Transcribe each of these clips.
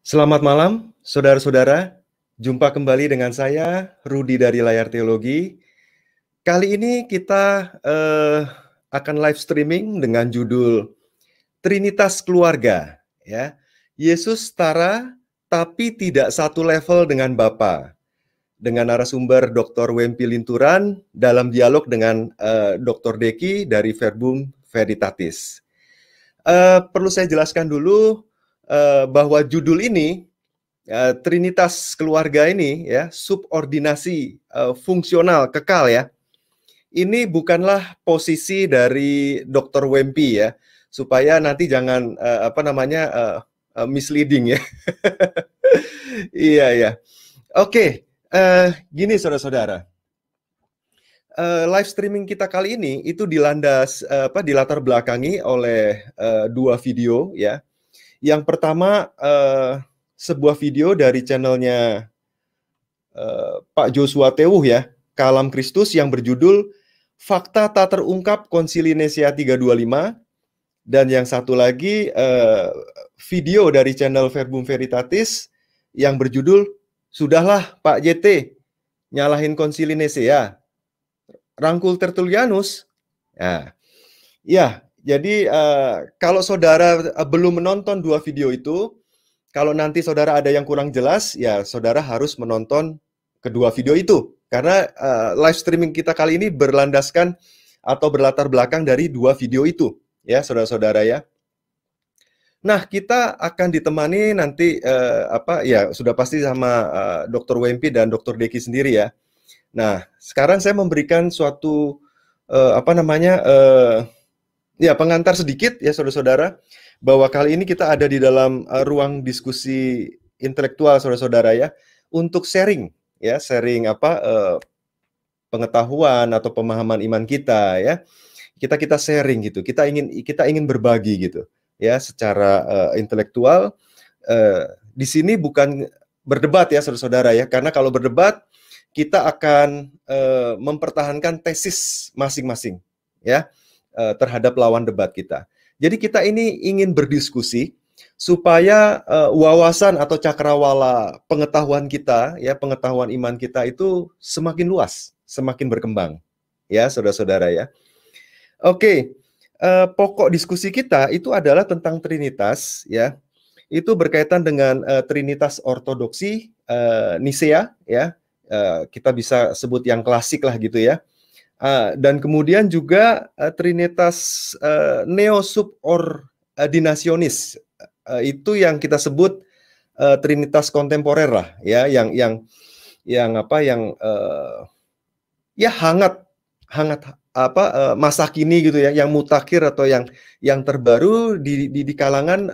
Selamat malam, saudara-saudara. Jumpa kembali dengan saya, Rudi dari Layar Teologi. Kali ini kita akan live streaming dengan judul Trinitas Keluarga. Ya, Yesus setara tapi tidak satu level dengan Bapa. Dengan narasumber Dr. Wempi Linturan dalam dialog dengan Dr. Deki dari Verbum Veritatis. Perlu saya jelaskan dulu bahwa judul ini Trinitas keluarga ini ya, subordinasi fungsional kekal ya. Ini bukanlah posisi dari Dr. Wempi ya, supaya nanti jangan misleading ya. Iya ya. Oke, gini saudara-saudara. Live streaming kita kali ini itu dilatar belakangi oleh dua video ya. Yang pertama sebuah video dari channelnya Pak Joshua Tewuh ya, Kalam Kristus, yang berjudul Fakta Tak Terungkap Konsili Nisea 325, dan yang satu lagi video dari channel Verbum Veritatis yang berjudul Sudahlah Pak JT nyalahin Konsili Nisea, rangkul Tertullianus. Nah, ya, jadi kalau saudara belum menonton dua video itu, kalau nanti saudara ada yang kurang jelas, ya saudara harus menonton kedua video itu. Karena live streaming kita kali ini berlandaskan atau berlatar belakang dari dua video itu, ya saudara-saudara ya. Nah, kita akan ditemani nanti sudah pasti sama Dr. Wempi dan Dr. Deki sendiri ya. Nah, sekarang saya memberikan suatu pengantar sedikit ya saudara-saudara, bahwa kali ini kita ada di dalam ruang diskusi intelektual saudara-saudara ya, untuk sharing pengetahuan atau pemahaman iman kita ya. Kita sharing gitu. Kita ingin berbagi gitu ya secara intelektual. Di sini bukan berdebat ya saudara-saudara ya, karena kalau berdebat kita akan mempertahankan tesis masing-masing ya terhadap lawan debat kita. Jadi kita ini ingin berdiskusi supaya wawasan atau cakrawala pengetahuan kita ya, pengetahuan iman kita itu semakin luas, semakin berkembang ya saudara-saudara ya. Oke, pokok diskusi kita itu adalah tentang Trinitas ya. Itu berkaitan dengan Trinitas Ortodoksi Nisea ya. Kita bisa sebut yang klasik lah gitu ya. Dan kemudian juga Trinitas Neo-Subordinationis, itu yang kita sebut Trinitas kontemporer lah ya, hangat masa kini gitu ya, yang mutakhir atau yang terbaru di kalangan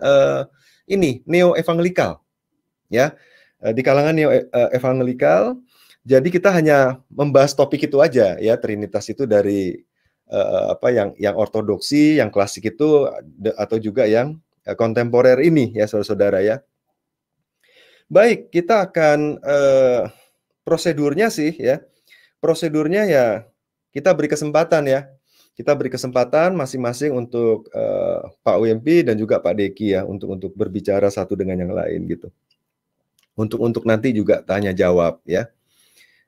ini neo evangelikal ya, di kalangan neo evangelikal. Jadi kita hanya membahas topik itu aja ya, Trinitas itu dari yang ortodoksi, yang klasik itu, atau juga yang kontemporer ini ya saudara-saudara ya. Baik, kita akan prosedurnya sih ya. Prosedurnya ya kita beri kesempatan ya. Kita beri kesempatan masing-masing untuk Pak Wempi dan juga Pak Deki ya, untuk berbicara satu dengan yang lain gitu. Untuk nanti juga tanya jawab ya.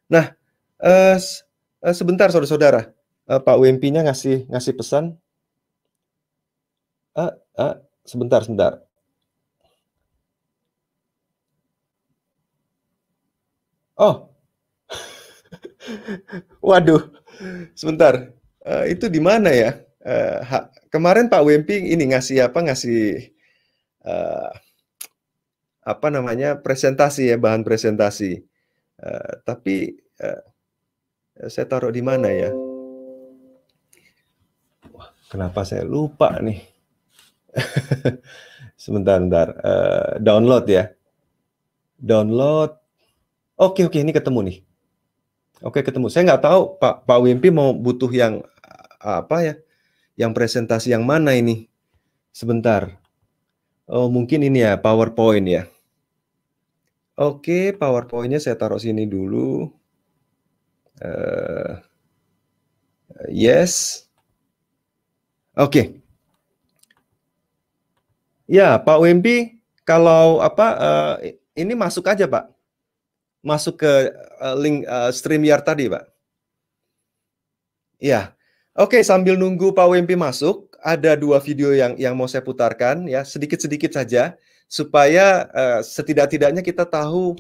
Nah, sebentar saudara-saudara, Pak Wempinya ngasih pesan. Sebentar. Oh, waduh, sebentar. Itu di mana ya? Kemarin Pak Wempi ini ngasih presentasi ya, bahan presentasi. Tapi saya taruh di mana ya? Wah, kenapa saya lupa nih? Sebentar. Download ya. Download. Oke, ini ketemu nih. Oke, ketemu. Saya nggak tahu Pak Wempi mau butuh yang apa ya? Yang presentasi yang mana ini? Sebentar. Oh, mungkin ini ya, PowerPoint ya. Oke, PowerPoint-nya saya taruh sini dulu. Yes. Oke. Ya, Pak Wempi, Kalau apa ini masuk aja, Pak. Masuk ke link StreamYard tadi, Pak. Iya. Oke, sambil nunggu Pak Wempi masuk, ada 2 video yang mau saya putarkan ya, sedikit-sedikit saja supaya setidak-tidaknya kita tahu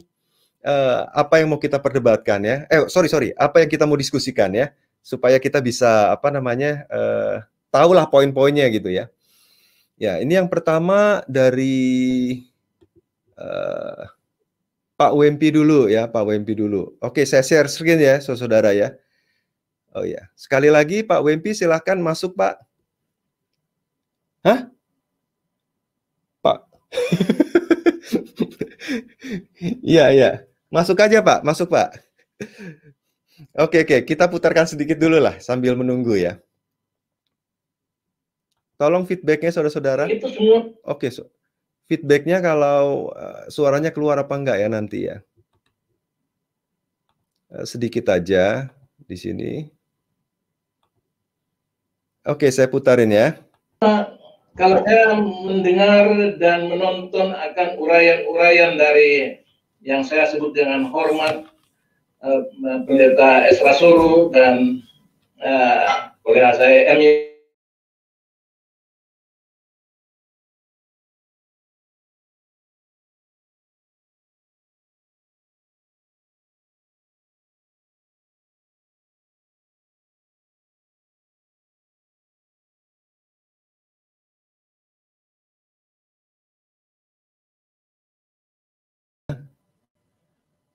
apa yang mau kita perdebatkan ya. Sorry, apa yang kita mau diskusikan ya, supaya kita bisa apa namanya tahulah poin-poinnya gitu ya. Ya, ini yang pertama dari Pak Wempi dulu ya, Pak Wempi dulu. Oke, saya share screen ya, saudara ya. Oh ya, sekali lagi Pak Wempi silahkan masuk Pak. Hah? Pak? Iya, iya. Masuk aja Pak, masuk Pak. Oke, kita putarkan sedikit dulu lah sambil menunggu ya. Tolong feedbacknya saudara-saudara. Itu semua. Oke, feedbacknya kalau suaranya keluar apa enggak ya nanti ya. Sedikit aja di sini. Oke, saya putarin ya. Kalau saya mendengar dan menonton akan uraian-uraian dari yang saya sebut dengan hormat Pendeta Esra Suru dan kolega saya Emi.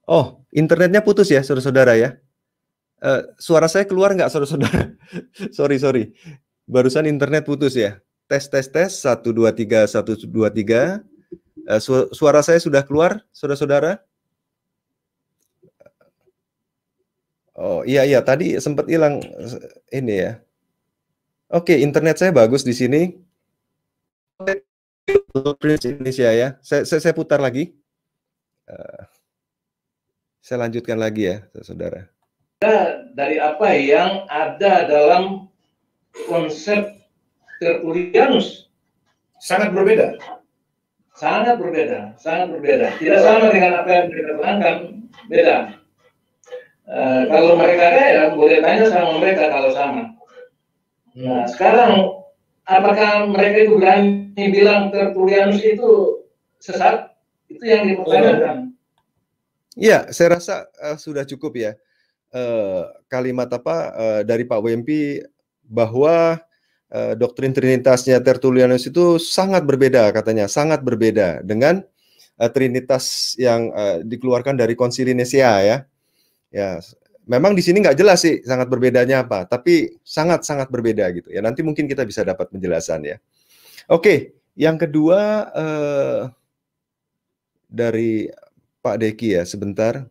Oh, internetnya putus ya, saudara-saudara ya. Suara saya keluar nggak, saudara-saudara? Sorry. Barusan internet putus ya. Tes, 1, 2, 3, 1, 2, 3. Suara saya sudah keluar, saudara-saudara? Oh iya, tadi sempat hilang ini ya. Oke, internet saya bagus di sini. Prince Indonesia ya. Saya putar lagi. Saya lanjutkan lagi ya, saudara. Dari apa yang ada dalam konsep Tertullianus sangat berbeda. Sangat berbeda. Tidak sama dengan apa yang mereka terangkan, beda. Kalau mereka kaya, boleh tanya sama mereka kalau sama. Nah, sekarang apakah mereka itu berani bilang Tertullianus itu sesat? Itu yang dipertanyakan. Iya, saya rasa sudah cukup ya kalimat dari Pak Wempi bahwa doktrin Trinitasnya Tertullianus itu sangat berbeda katanya, sangat berbeda dengan Trinitas yang dikeluarkan dari Konsili Nisea ya. Ya, memang di sini nggak jelas sih sangat berbedanya apa, tapi sangat berbeda gitu ya. Nanti mungkin kita bisa dapat penjelasan ya. Oke, yang kedua dari Pak Deki ya, sebentar.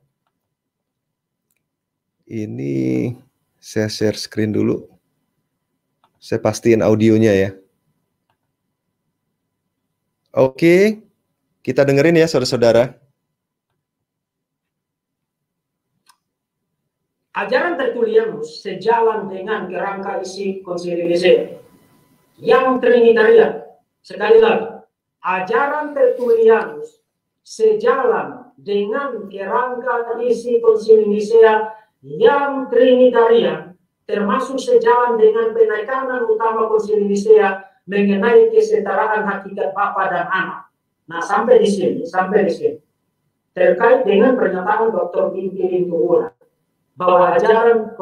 Ini saya share screen dulu. Saya pastiin audionya ya. Oke, kita dengerin ya saudara-saudara. Ajaran Tertullianus sejalan dengan kerangka isi Konsili Nicea yang Trinitarian. Sekali lagi, ajaran Tertullianus sejalan dengan kerangka isi Konsili Nicea yang Trinitarian, termasuk sejalan dengan penekanan utama Konsili Nicea mengenai kesetaraan hakikat Bapa dan Anak. Nah, sampai di sini. Terkait dengan pernyataan Dr. Pinky Tuhura bahwa ajaran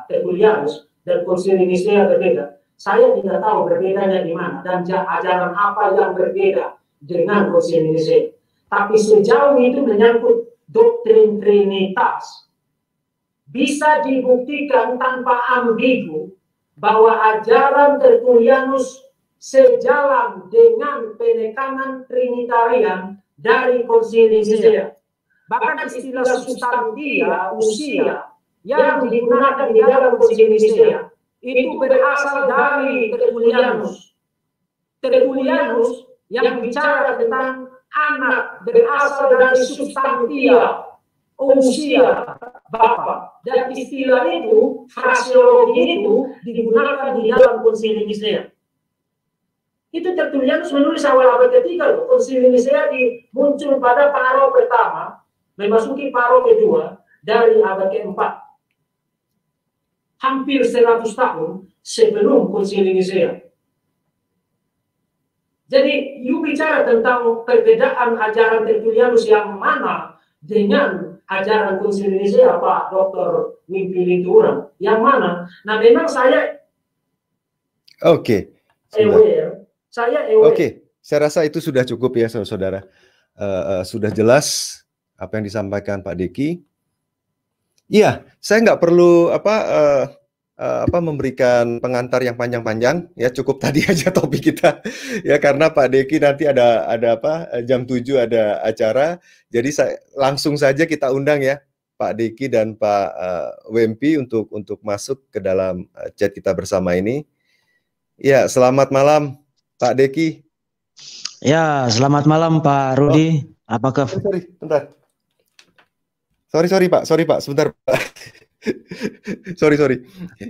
Tertullianus dan Konsili Nicea berbeda. Saya tidak tahu berbedanya di mana dan ajaran apa yang berbeda dengan Konsili Nicea. Tapi sejauh itu menyangkut doktrin Trinitas, bisa dibuktikan tanpa ambigu bahwa ajaran Tertullianus sejalan dengan penekanan Trinitarian dari Konsili Nicea. Bahkan istilah substantia, usia, yang digunakan di dalam Konsili Nicea itu berasal dari Tertullianus. Tertullianus yang bicara tentang anak berasal dari substantia, usia, Bapa. Dan istilah itu, fraseologi itu digunakan di dalam Konsili Nicea. Itu Tertullianus menulis awal abad ketiga loh. Konsili Nicea muncul pada paro pertama, memasuki paro kedua dari abad keempat. Hampir 100 tahun sebelum Konsili Nicea. Jadi, you bicara tentang perbedaan ajaran Tertullianus yang mana dengan ajaran Konsili Nicea, Pak Dr. Wimpi Linturan. Yang mana? Nah, memang saya Oke. aware. Oke, saya rasa itu sudah cukup ya, saudara-saudara. Sudah jelas apa yang disampaikan Pak Deki. Iya, saya nggak perlu memberikan pengantar yang panjang-panjang, ya cukup tadi aja topik kita, ya karena Pak Deki nanti ada jam 7 ada acara, jadi langsung saja kita undang ya Pak Deki dan Pak Wempi untuk masuk ke dalam chat kita bersama ini. Ya, selamat malam Pak Deki. Ya, selamat malam Pak Rudi. Apakah? Sorry, bentar. Sorry Pak, sebentar Pak. sorry.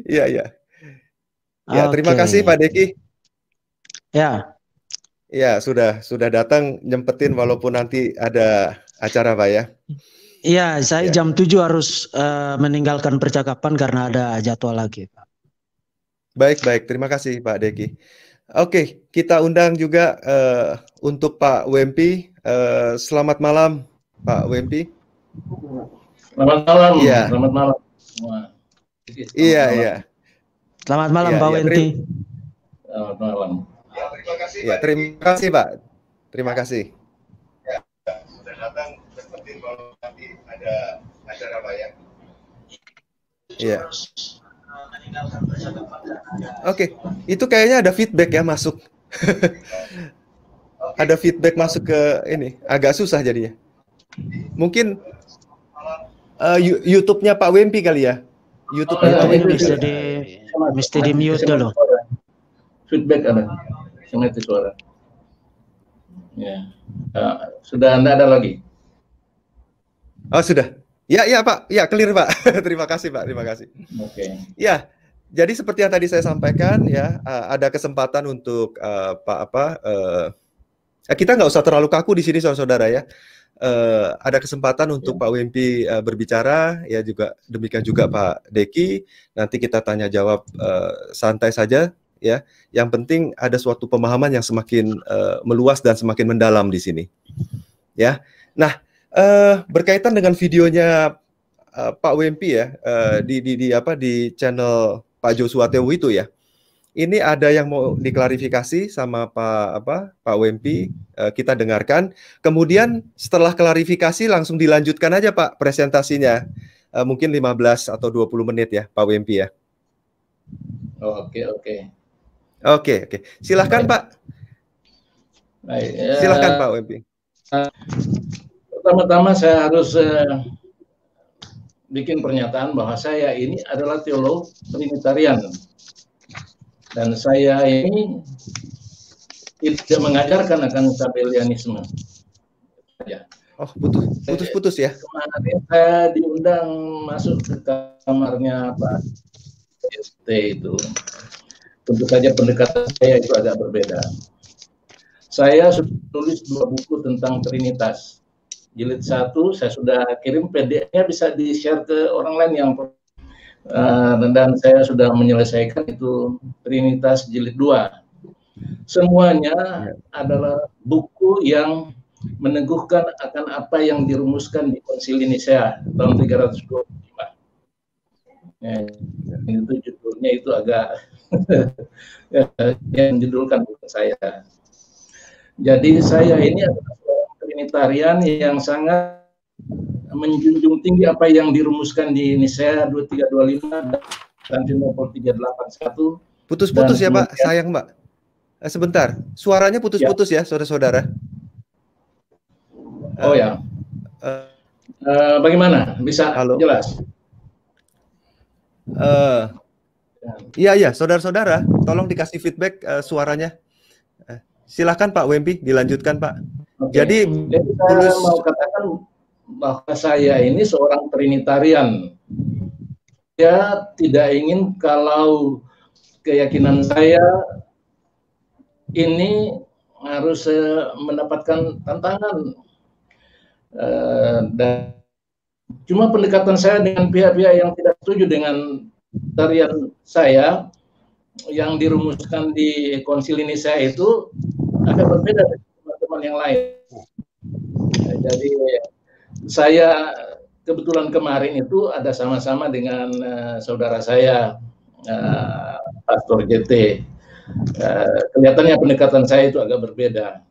Iya. Ya, terima kasih Pak Deki. Ya. Ya, sudah datang nyempetin walaupun nanti ada acara Pak ya. Iya, saya jam 7 harus meninggalkan percakapan karena ada jadwal lagi, Pak. Baik, terima kasih Pak Deki. Oke, kita undang juga untuk Pak Wempi. Selamat malam Pak Wempi. Selamat malam. Ya. Selamat malam. Iya. Selamat malam Pak Wempi. Selamat malam. Ya, terima kasih Pak. Terima kasih Pak. Terima kasih. Ya, sudah datang seperti kalau nanti ada acara Pak ya. Iya. Oke, itu kayaknya ada feedback ya masuk. Ada feedback masuk ke ini, agak susah jadinya. Mungkin YouTube-nya Pak Wempi kali ya. YouTube-nya Pak Wempi. Mesti di mute dulu. Feedback ada. Sama itu suara. Ya. Sudah Anda ada lagi? Oh, sudah. Ya Pak. Ya, clear Pak. Terima kasih Pak. Terima kasih. Oke. Ya. Jadi seperti yang tadi saya sampaikan ya, ada kesempatan untuk kita nggak usah terlalu kaku di sini saudara-saudara ya. Ada kesempatan untuk Pak Wempi berbicara, ya juga demikian juga Pak Deki. Nanti kita tanya jawab santai saja ya. Yang penting ada suatu pemahaman yang semakin meluas dan semakin mendalam di sini. Ya. Nah, berkaitan dengan videonya Pak Wempi ya di channel Pak Joshua Tewu itu ya. Ini ada yang mau diklarifikasi sama Pak Wempi, kita dengarkan. Kemudian setelah klarifikasi langsung dilanjutkan aja Pak presentasinya. Mungkin 15 atau 20 menit ya Pak Wempi ya. Oke. Silahkan Pak. Baik, silahkan Pak Wempi. Pertama-tama saya harus bikin pernyataan bahwa saya ini adalah teolog Trinitarian. Dan saya ini tidak mengajarkan akan Sabellianisme. Ya. Oh, putus ya? Kemarin saya diundang masuk ke kamarnya Pak ST itu. Tentu saja pendekatan saya itu agak berbeda. Saya sudah tulis 2 buku tentang Trinitas. Jilid 1 saya sudah kirim, PDF-nya bisa di-share ke orang lain yang dan saya sudah menyelesaikan itu Trinitas jilid 2. Semuanya adalah buku yang meneguhkan akan apa yang dirumuskan di Konsili Nicea tahun 325. Itu judulnya itu agak yang judulkan buku saya. Jadi saya ini adalah Trinitarian yang sangat menjunjung tinggi apa yang dirumuskan di Nicea 2325 dan Konstantinopel 381. Putus-putus ya Pak, sayang Pak. Sebentar, suaranya putus-putus ya saudara-saudara. Oh ya. Bagaimana? Bisa jelas? Iya, saudara-saudara, tolong dikasih feedback suaranya. Silakan Pak Wempi, dilanjutkan Pak. Jadi saya mau katakan bahwa saya ini seorang Trinitarian. Saya tidak ingin kalau keyakinan saya ini harus mendapatkan tantangan. Dan cuma pendekatan saya dengan pihak-pihak yang tidak setuju dengan tarian saya yang dirumuskan di Konsili Nicea itu agak berbeda dari teman-teman yang lain. Jadi saya kebetulan kemarin itu ada sama-sama dengan saudara saya Pastor JT. Kelihatannya pendekatan saya itu agak berbeda.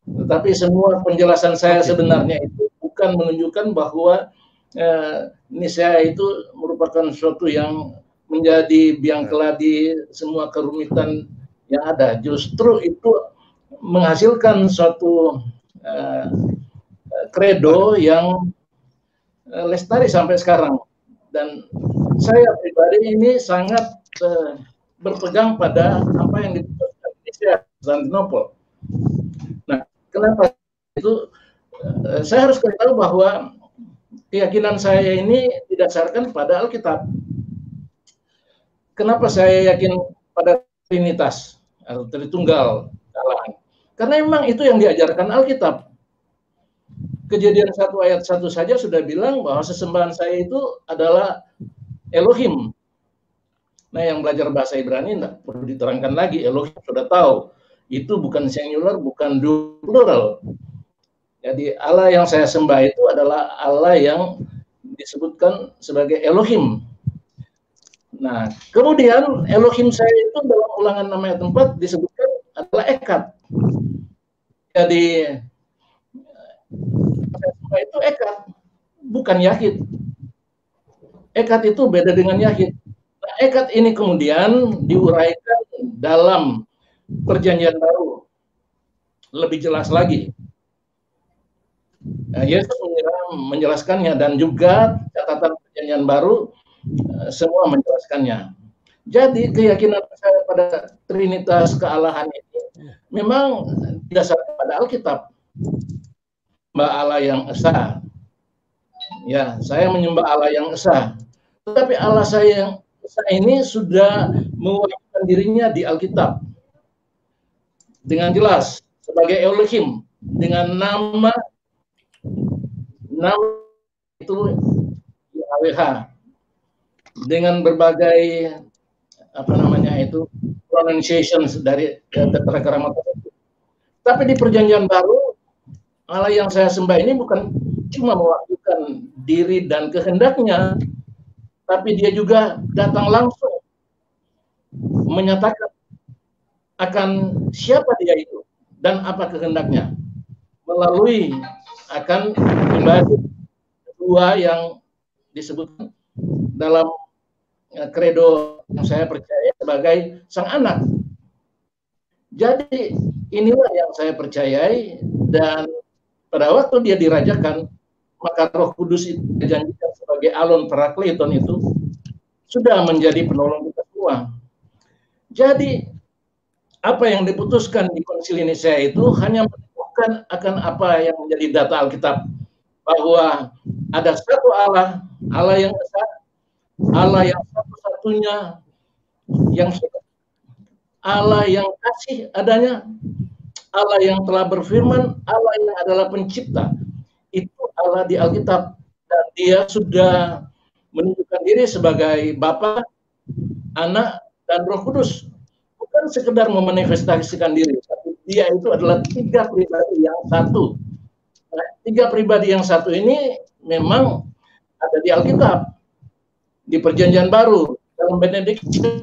Tetapi semua penjelasan saya sebenarnya itu bukan menunjukkan bahwa Nicea itu merupakan sesuatu yang menjadi biang keladi semua kerumitan yang ada. Justru itu menghasilkan suatu kredo yang lestari sampai sekarang. Dan saya pribadi ini sangat berpegang pada apa yang diputuskan Nicea Konstantinopel. Nah, kenapa itu? Saya harus tahu bahwa keyakinan saya ini didasarkan pada Alkitab. Kenapa saya yakin pada Trinitas atau Tritunggal Allah? Karena memang itu yang diajarkan Alkitab. Kejadian 1 ayat 1 saja sudah bilang bahwa sesembahan saya itu adalah Elohim. Nah, yang belajar bahasa Ibrani tidak perlu diterangkan lagi. Elohim sudah tahu. Itu bukan singular, bukan plural. Jadi Allah yang saya sembah itu adalah Allah yang disebutkan sebagai Elohim. Nah, kemudian Elohim saya itu dalam Ulangan 6 ayat 4 disebutkan adalah Ekad. Jadi itu Ekad, bukan Yahid. Ekad itu beda dengan Yahid. Nah, Ekad ini kemudian diuraikan dalam Perjanjian Baru lebih jelas lagi. Nah, Yesus menjelaskannya dan juga catatan Perjanjian Baru semua menjelaskannya. Jadi keyakinan saya pada Trinitas kealahan ini memang didasarkan pada Alkitab. Menyembah Allah yang esa. Ya, saya menyembah Allah yang esa. Tetapi Allah saya yang esa ini sudah mewujudkan dirinya di Alkitab dengan jelas sebagai Elohim dengan nama itu Yahweh dengan berbagai pronunciations dari tetragramat tersebut. Tapi di Perjanjian Baru Allah yang saya sembah ini bukan cuma mewakilkan diri dan kehendaknya, tapi dia juga datang langsung menyatakan akan siapa dia itu dan apa kehendaknya melalui akan pribadi kedua yang disebutkan dalam kredo yang saya percaya sebagai sang anak. Jadi inilah yang saya percayai, dan pada waktu dia dirajakan, maka Roh Kudus itu dijanjikan sebagai Alon Parakleton itu sudah menjadi penolong kita semua. Jadi apa yang diputuskan di Konsili Nicea itu hanya menunjukkan akan apa yang menjadi data Alkitab, bahwa ada satu Allah, Allah yang esa, Allah yang satu-satunya, yang Allah yang kasih adanya, Allah yang telah berfirman, Allah yang adalah pencipta. Itu Allah di Alkitab, dan dia sudah menunjukkan diri sebagai Bapa, Anak, dan Roh Kudus. Bukan sekedar memanifestasikan diri, tapi dia itu adalah tiga pribadi yang satu. Nah, tiga pribadi yang satu ini memang ada di Alkitab. Di Perjanjian Baru, dalam benediction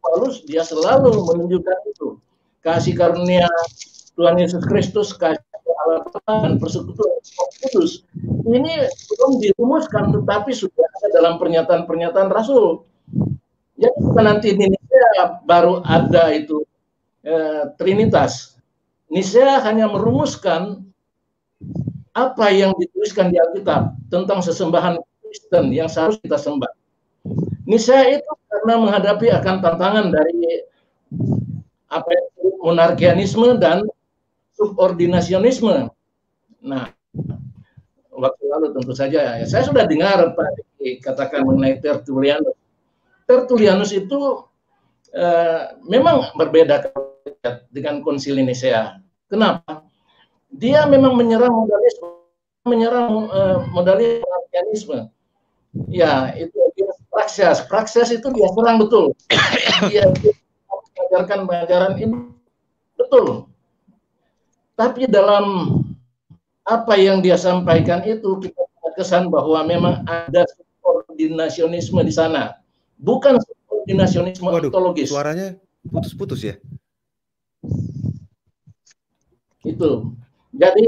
Paulus, dia selalu menunjukkan itu. Kasih karunia Tuhan Yesus Kristus, kasih Allah dan persekutuan Roh Kudus. Ini belum dirumuskan, tetapi sudah ada dalam pernyataan-pernyataan Rasul. Jadi nanti di Nicea baru ada itu Trinitas. Nicea hanya merumuskan apa yang dituliskan di Alkitab tentang sesembahan Kristen yang seharusnya kita sembah. Nicea itu karena menghadapi akan tantangan dari apa yang disebut monarkianisme dan subordinasionisme. Nah, waktu lalu tentu saja saya sudah dengar Pak katakan mengenai Tertullianus. Tertullianus itu memang berbeda dengan Konsili Nicea. Kenapa? Dia memang menyerang modalisme, menyerang modalisme. Ya, itu Praxeas itu dia serang betul. Dia mengajarkan pengajaran ini betul. Tapi dalam apa yang dia sampaikan itu kita kesan bahwa memang ada subordinasionisme di sana. Bukan subordinasionisme ontologis. Suaranya putus-putus ya? Itu. Jadi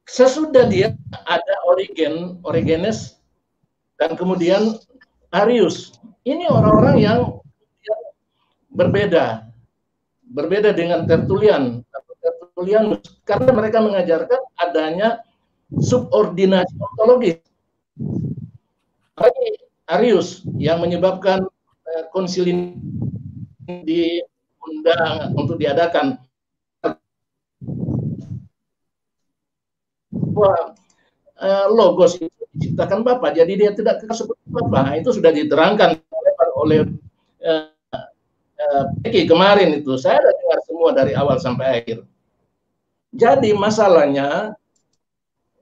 sesudah dia ada Origenes dan kemudian Arius. Ini orang-orang yang berbeda dengan Tertullian karena mereka mengajarkan adanya subordinasi ontologis. Arius yang menyebabkan konsili diundang untuk diadakan. Logos itu diciptakan Bapa, jadi dia tidak seperti Bapa. Itu sudah diterangkan oleh Peki kemarin itu. Saya sudah dengar semua dari awal sampai akhir. Jadi masalahnya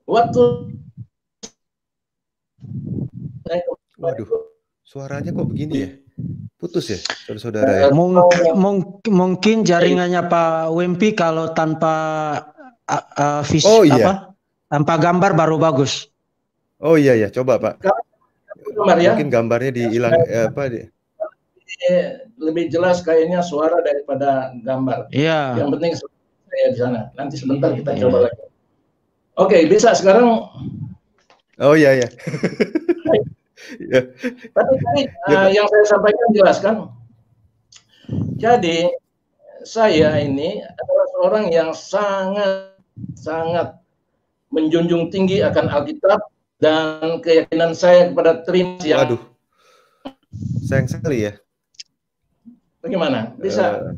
waktu waduh, suaranya kok begini ya? Putus ya, saudara-saudara ya? Mungkin jaringannya Pak Wempi kalau tanpa tanpa gambar baru bagus. Oh iya ya, coba Pak. Ya? Mungkin gambarnya dihilang lebih jelas kayaknya suara daripada gambar. Iya. Yang penting saya di sana. Nanti sebentar kita coba lagi. Oke, bisa sekarang. Oh iya ya. Tapi yang saya sampaikan jelas kan. Jadi saya ini adalah seorang yang sangat menjunjung tinggi akan Alkitab dan keyakinan saya kepada Trinitas yang. Waduh, sayang sekali ya. Bagaimana? Bisa.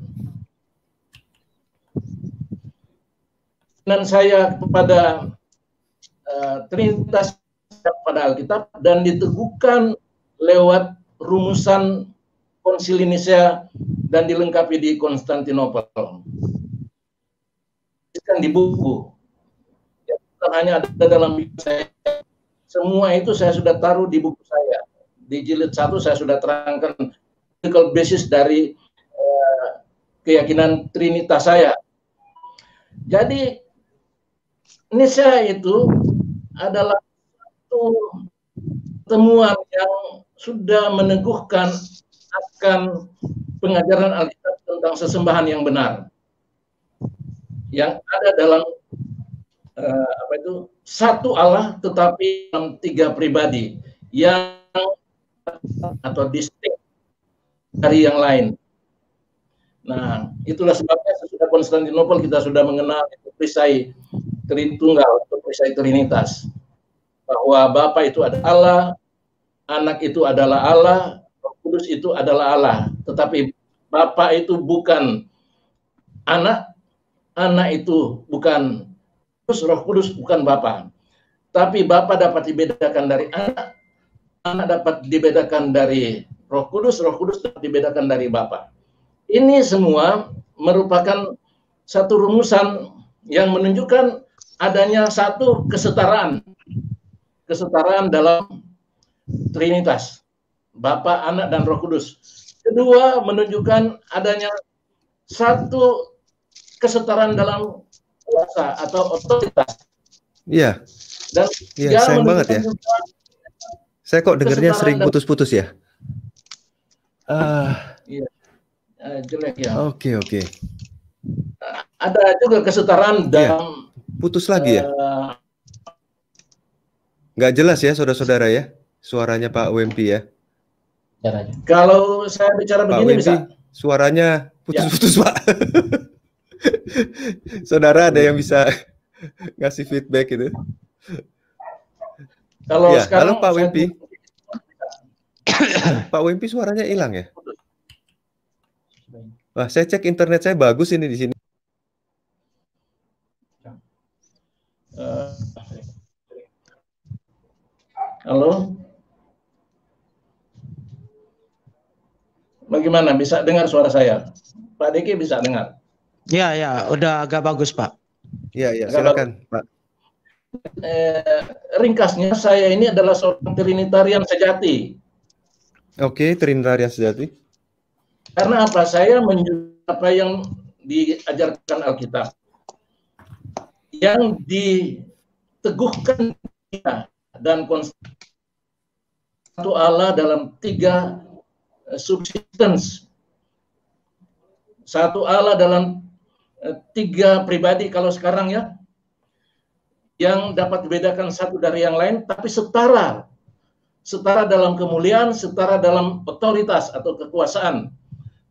Dan saya kepada Trinitas, pada Alkitab, dan diteguhkan lewat rumusan Konsili Nicea dan dilengkapi di Konstantinopel. Di buku. Bukan hanya ada dalam buku saya. Semua itu saya sudah taruh di buku saya. Di jilid 1 saya sudah terangkan basis dari keyakinan Trinitas saya. Jadi Nicea itu adalah satu temuan yang sudah meneguhkan akan pengajaran Alkitab tentang sesembahan yang benar, yang ada dalam satu Allah tetapi dalam 3 pribadi yang atau distinct dari yang lain. Nah, itulah sebabnya sesudah Konstantinopel kita sudah mengenal perisai Tritunggal atau perisai Trinitas, bahwa Bapa itu adalah Allah, Anak itu adalah Allah, Roh Kudus itu adalah Allah. Tetapi Bapa itu bukan Anak, Anak itu bukan Kudus, Roh Kudus bukan Bapa. Tapi Bapa dapat dibedakan dari Anak, Anak dapat dibedakan dari Roh Kudus dapat dibedakan dari Bapa. Ini semua merupakan satu rumusan yang menunjukkan adanya satu kesetaraan dalam Trinitas, Bapa, Anak, dan Roh Kudus. Kedua, menunjukkan adanya satu kesetaraan dalam kuasa atau otoritas. Iya. Dan sayang banget ya. Saya kok dengarnya sering putus-putus ya. Iya. Jelek ya. Oke. Ada juga kesetaraan dalam putus lagi ya. Nggak jelas ya, saudara-saudara ya, suaranya Pak Wempi ya. Kalau saya bicara begini Wempi, bisa. Suaranya putus-putus Pak. Saudara ada yang bisa ngasih feedback gitu? Kalau sekarang halo Pak Wempi. Pak Wempi suaranya hilang ya? Wah, saya cek internet saya bagus ini di sini. Halo? Bagaimana? Bisa dengar suara saya? Pak Diki bisa dengar? Ya, ya, udah agak bagus, Pak. Ya, ya, silakan, Pak. Ringkasnya, saya ini adalah seorang Trinitarian sejati. Oke, Trinitarian sejati. Karena apa? Saya menunjukkan apa yang diajarkan Alkitab, yang diteguhkan dan satu Allah dalam 3 subsistence, satu Allah dalam 3 pribadi kalau sekarang ya, yang dapat dibedakan satu dari yang lain, tapi setara dalam kemuliaan, setara dalam otoritas atau kekuasaan.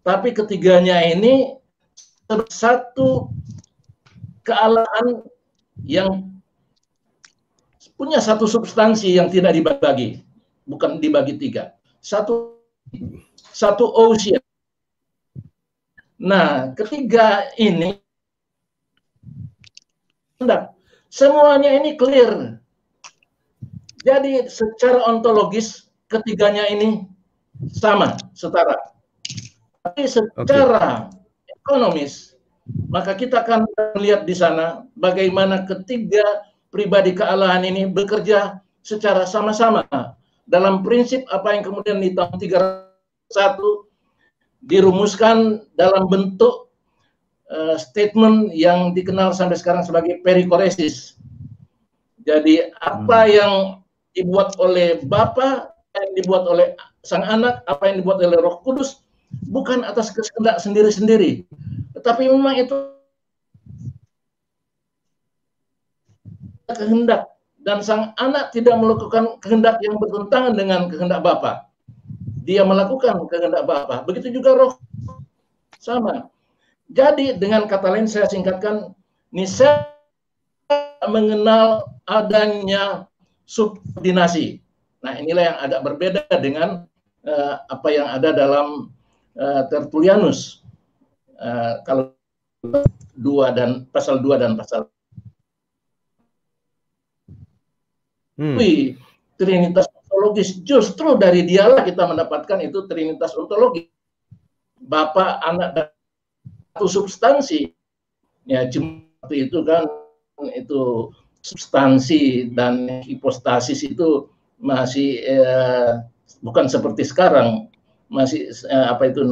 Tapi ketiganya ini satu kealahan yang punya satu substansi yang tidak dibagi, bukan dibagi 3. Satu ocean. Nah, ketiga ini semuanya ini clear. Jadi secara ontologis ketiganya ini sama, setara. Tapi secara ekonomis, maka kita akan melihat di sana bagaimana ketiga pribadi kealahan ini bekerja secara sama-sama dalam prinsip apa yang kemudian di tahun 301 dirumuskan dalam bentuk statement yang dikenal sampai sekarang sebagai perikoresis. Jadi apa yang dibuat oleh Bapa, yang dibuat oleh Sang Anak, apa yang dibuat oleh Roh Kudus, bukan atas kehendak sendiri-sendiri, tetapi memang itu kehendak, dan Sang Anak tidak melakukan kehendak yang bertentangan dengan kehendak Bapa. Dia melakukan kehendak Bapa. Begitu juga Roh sama. Jadi dengan kata lain saya singkatkan, Nisa mengenal adanya subordinasi. Nah, inilah yang agak berbeda dengan apa yang ada dalam Tertullianus. Kalau pasal 2 dan pasal Trinitas ontologis, justru dari dialah kita mendapatkan itu Trinitas ontologis. Bapa, Anak, dan satu substansi. Ya, cuma itu kan, itu substansi dan hipostasis itu masih bukan seperti sekarang, masih apa itu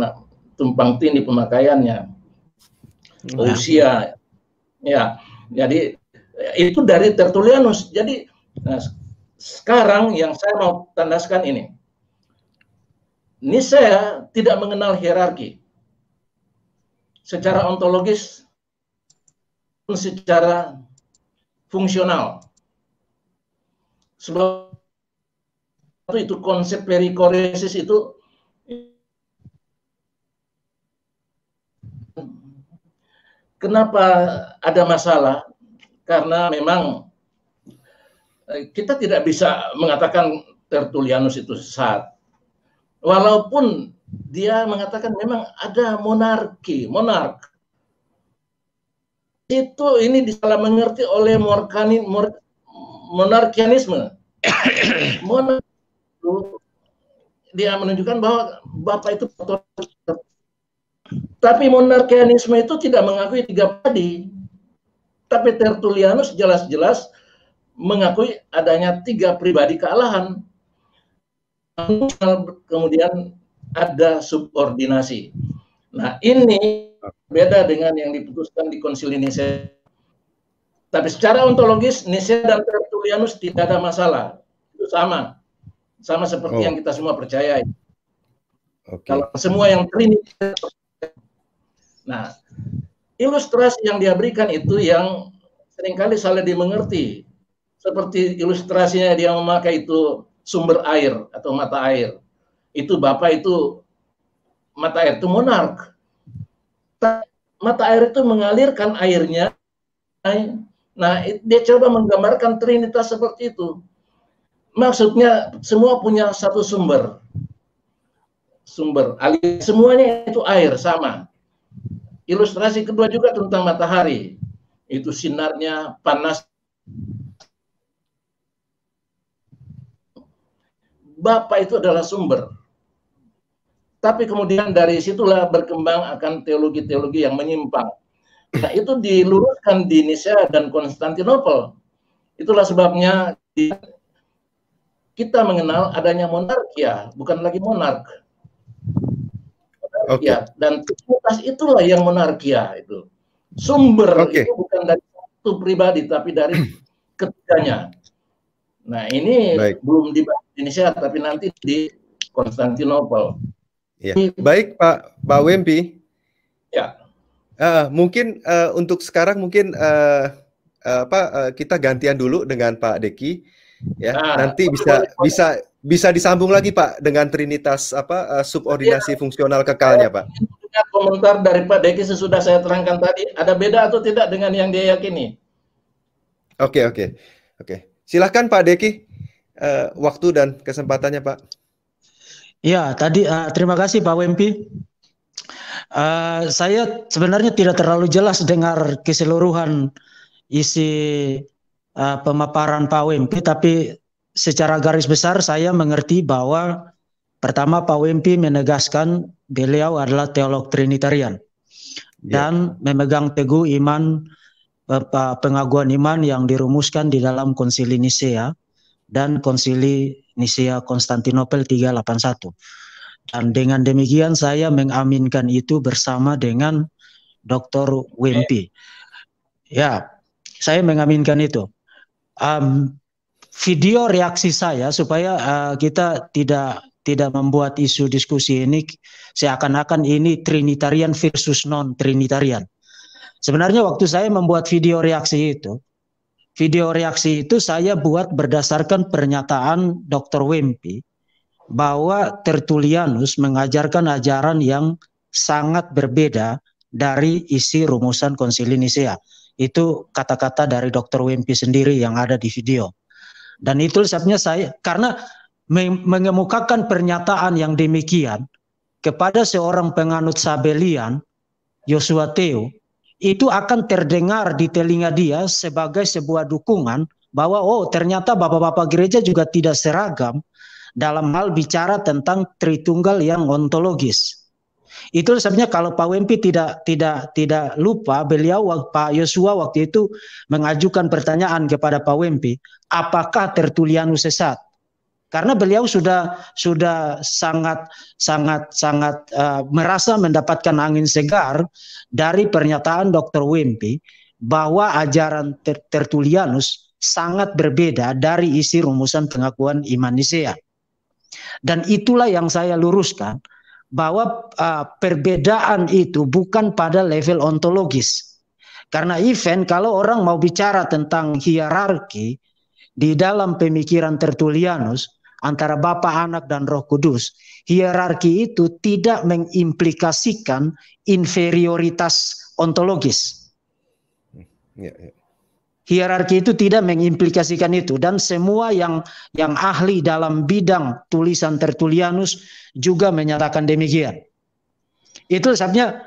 tumpang tindih pemakaiannya. Usia, ya, jadi itu dari Tertullianus. Jadi sekarang yang saya mau tandaskan ini saya tidak mengenal hierarki secara ontologis, secara fungsional. Sebab itu konsep perikoresis itu kenapa ada masalah? Karena memang kita tidak bisa mengatakan Tertullianus itu sesat. Walaupun dia mengatakan memang ada monark. Itu ini disalah mengerti oleh monarkianisme. Monark itu dia menunjukkan bahwa Bapa itu otoriter. Tapi monarkianisme itu tidak mengakui 3 pribadi. Tapi Tertullianus jelas-jelas mengakui adanya 3 pribadi kealahan. Kemudian ada subordinasi. Nah, ini beda dengan yang diputuskan di Konsili Nicea. Tapi secara ontologis Nicea dan Tertullianus tidak ada masalah. Itu sama seperti yang kita semua percaya. Kalau semua yang Trinity. Nah, ilustrasi yang dia berikan itu yang seringkali salah dimengerti. Seperti ilustrasinya dia memakai itu sumber air atau mata air. Itu Bapa itu mata air itu monark. Mata air itu mengalirkan airnya. Nah, dia coba menggambarkan Trinitas seperti itu. Maksudnya semua punya satu sumber. Alir semuanya itu air sama. Ilustrasi kedua juga tentang matahari. Itu sinarnya panas. Bapa itu adalah sumber. Tapi kemudian dari situlah berkembang akan teologi-teologi yang menyimpang. Nah, itu diluruskan di Nisea dan Konstantinopel. Itulah sebabnya kita mengenal adanya monarkia, bukan lagi monark. Monarkia. Dan Trinitas itulah yang monarkia itu. Sumber itu bukan dari satu pribadi, tapi dari ketiganya. Nah, ini belum dibahas di Indonesia, tapi nanti di Konstantinopel. Ya. Baik, Pak Wempi. Ya. Mungkin untuk sekarang mungkin kita gantian dulu dengan Pak Deki. Ya, nanti bisa disambung lagi Pak dengan Trinitas subordinasi fungsional kekalnya, Pak. Komentar dari Pak Deki sesudah saya terangkan tadi, ada beda atau tidak dengan yang dia yakini? Oke. Silahkan Pak Deki, waktu dan kesempatannya, Pak. Ya, tadi terima kasih Pak Wempi. Saya sebenarnya tidak terlalu jelas dengar keseluruhan isi pemaparan Pak Wempi, tapi secara garis besar saya mengerti bahwa pertama Pak Wempi menegaskan beliau adalah teolog Trinitarian dan memegang teguh iman pengakuan iman yang dirumuskan di dalam Konsili Nisea dan Konsili Nisea Konstantinopel 381. Dan dengan demikian saya mengaminkan itu bersama dengan Dr. Wempi. Ya, saya mengaminkan itu. Video reaksi saya supaya kita tidak membuat isu diskusi ini seakan-akan ini Trinitarian versus non-Trinitarian. Sebenarnya waktu saya membuat video reaksi itu saya buat berdasarkan pernyataan Dr. Wempi bahwa Tertullianus mengajarkan ajaran yang sangat berbeda dari isi rumusan Konsili Nisea. Itu kata-kata dari Dr. Wempi sendiri yang ada di video. Dan itu sebabnya saya, karena mengemukakan pernyataan yang demikian kepada seorang penganut Sabellian, Joshua Theo, itu akan terdengar di telinga dia sebagai sebuah dukungan bahwa ternyata bapak-bapak gereja juga tidak seragam dalam hal bicara tentang Tritunggal yang ontologis. Itu sebabnya kalau Pak Wempi tidak lupa, beliau Pak Yosua waktu itu mengajukan pertanyaan kepada Pak Wempi, apakah Tertullianus sesat? Karena beliau sudah sangat merasa mendapatkan angin segar dari pernyataan Dr. Wempi bahwa ajaran Tertullianus sangat berbeda dari isi rumusan pengakuan iman Nisea. Dan itulah yang saya luruskan, bahwa perbedaan itu bukan pada level ontologis. Karena kalau orang mau bicara tentang hierarki di dalam pemikiran Tertullianus antara Bapa, Anak, dan Roh Kudus, hierarki itu tidak mengimplikasikan inferioritas ontologis. Hierarki itu tidak mengimplikasikan itu, dan semua yang ahli dalam bidang tulisan Tertullianus juga menyatakan demikian. Itu sebabnya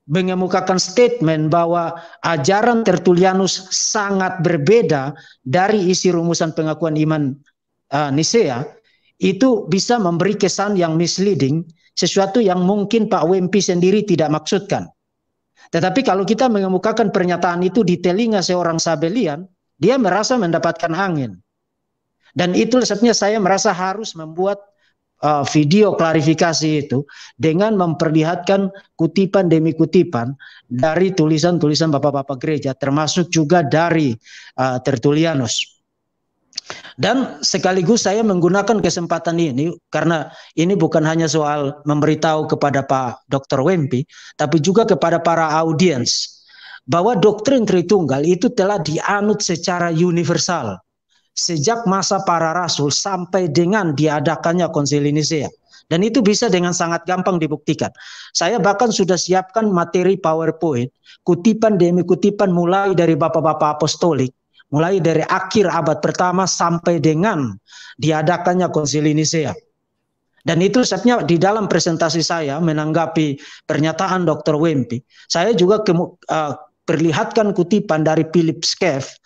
mengemukakan statement bahwa ajaran Tertullianus sangat berbeda dari isi rumusan pengakuan iman Nisea, itu bisa memberi kesan yang misleading, sesuatu yang mungkin Pak Wempi sendiri tidak maksudkan. Tetapi kalau kita mengemukakan pernyataan itu di telinga seorang Sabellian, dia merasa mendapatkan angin. Dan itu sebabnya saya merasa harus membuat video klarifikasi itu dengan memperlihatkan kutipan demi kutipan dari tulisan-tulisan bapak-bapak gereja, termasuk juga dari Tertullianus. Dan sekaligus saya menggunakan kesempatan ini, karena ini bukan hanya soal memberitahu kepada Pak Dr. Wempi, tapi juga kepada para audiens, bahwa doktrin Tritunggal itu telah dianut secara universal sejak masa para rasul sampai dengan diadakannya Konsili Nisea. Dan itu bisa dengan sangat gampang dibuktikan. Saya bahkan sudah siapkan materi PowerPoint, kutipan demi kutipan mulai dari bapak-bapak apostolik, mulai dari akhir abad pertama sampai dengan diadakannya Konsili Nisea. Dan itu sebabnya di dalam presentasi saya menanggapi pernyataan Dr. Wempi, saya juga perlihatkan kutipan dari Philip Skeff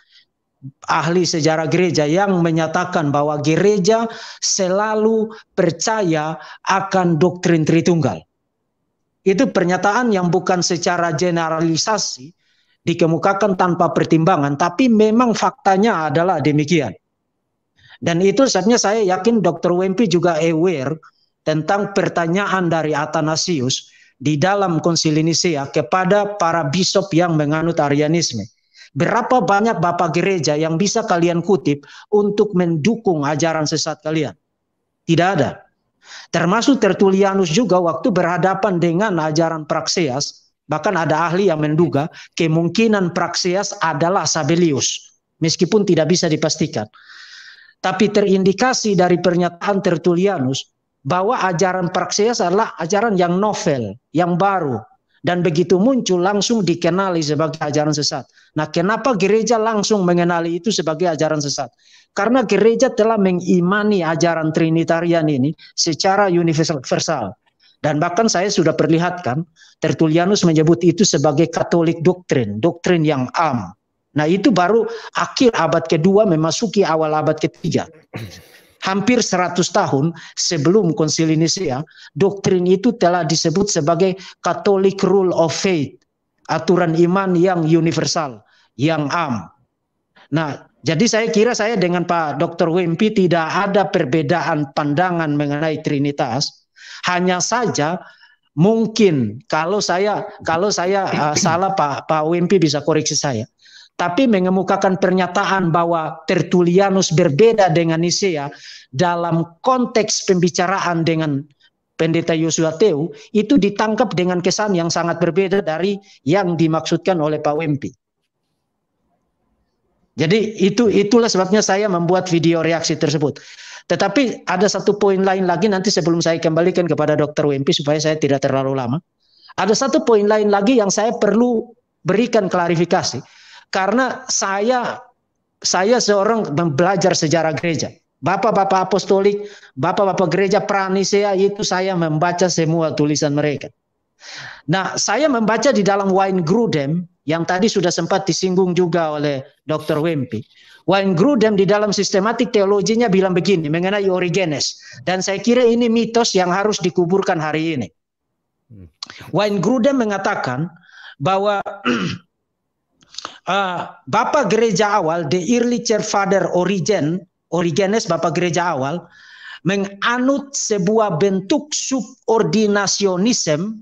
ahli sejarah gereja yang menyatakan bahwa gereja selalu percaya akan doktrin Tritunggal. Itu pernyataan yang bukan secara generalisasi dikemukakan tanpa pertimbangan, tapi memang faktanya adalah demikian. Dan itu sebenarnya saya yakin Dr. Wempi juga aware tentang pertanyaan dari Athanasius di dalam Konsili Nisea kepada para bishop yang menganut Arianisme. Berapa banyak bapak gereja yang bisa kalian kutip untuk mendukung ajaran sesat kalian? Tidak ada. Termasuk Tertullianus juga waktu berhadapan dengan ajaran Praxeas, bahkan ada ahli yang menduga kemungkinan Praxeas adalah Sabellius, meskipun tidak bisa dipastikan. Tapi terindikasi dari pernyataan Tertullianus bahwa ajaran Praxeas adalah ajaran yang novel, yang baru, dan begitu muncul langsung dikenali sebagai ajaran sesat. Nah, kenapa gereja langsung mengenali itu sebagai ajaran sesat? Karena gereja telah mengimani ajaran Trinitarian ini secara universal. Dan bahkan saya sudah perlihatkan, Tertullianus menyebut itu sebagai Katolik doktrin, doktrin yang am. Nah, itu baru akhir abad kedua memasuki awal abad ketiga. Hampir 100 tahun sebelum Konsili Nisea, doktrin itu telah disebut sebagai Catholic Rule of Faith, aturan iman yang universal, yang am. Nah, jadi saya kira saya dengan Pak Dr. Wempi tidak ada perbedaan pandangan mengenai Trinitas. Hanya saja mungkin kalau saya salah, Pak Wempi bisa koreksi saya. Tapi mengemukakan pernyataan bahwa Tertullianus berbeda dengan Nisea dalam konteks pembicaraan dengan Pendeta Yosua Teu, itu ditangkap dengan kesan yang sangat berbeda dari yang dimaksudkan oleh Pak Wempi. Jadi itulah sebabnya saya membuat video reaksi tersebut. Tetapi ada satu poin lain lagi nanti sebelum saya kembalikan kepada Dr. Wempi supaya saya tidak terlalu lama. Ada satu poin lain lagi yang saya perlu berikan klarifikasi. Karena saya seorang belajar sejarah gereja. Bapak-bapak apostolik, bapak-bapak gereja pra-Nisea itu saya membaca semua tulisan mereka. Nah, saya membaca di dalam Weingrudem yang tadi sudah sempat disinggung juga oleh Dr. Wempi. Weingrudem di dalam sistematik teologinya bilang begini mengenai Origenes. Dan saya kira ini mitos yang harus dikuburkan hari ini. Weingrudem mengatakan bahwa Bapak gereja awal, the early church father Origenes, Bapak gereja awal, menganut sebuah bentuk subordinasionisme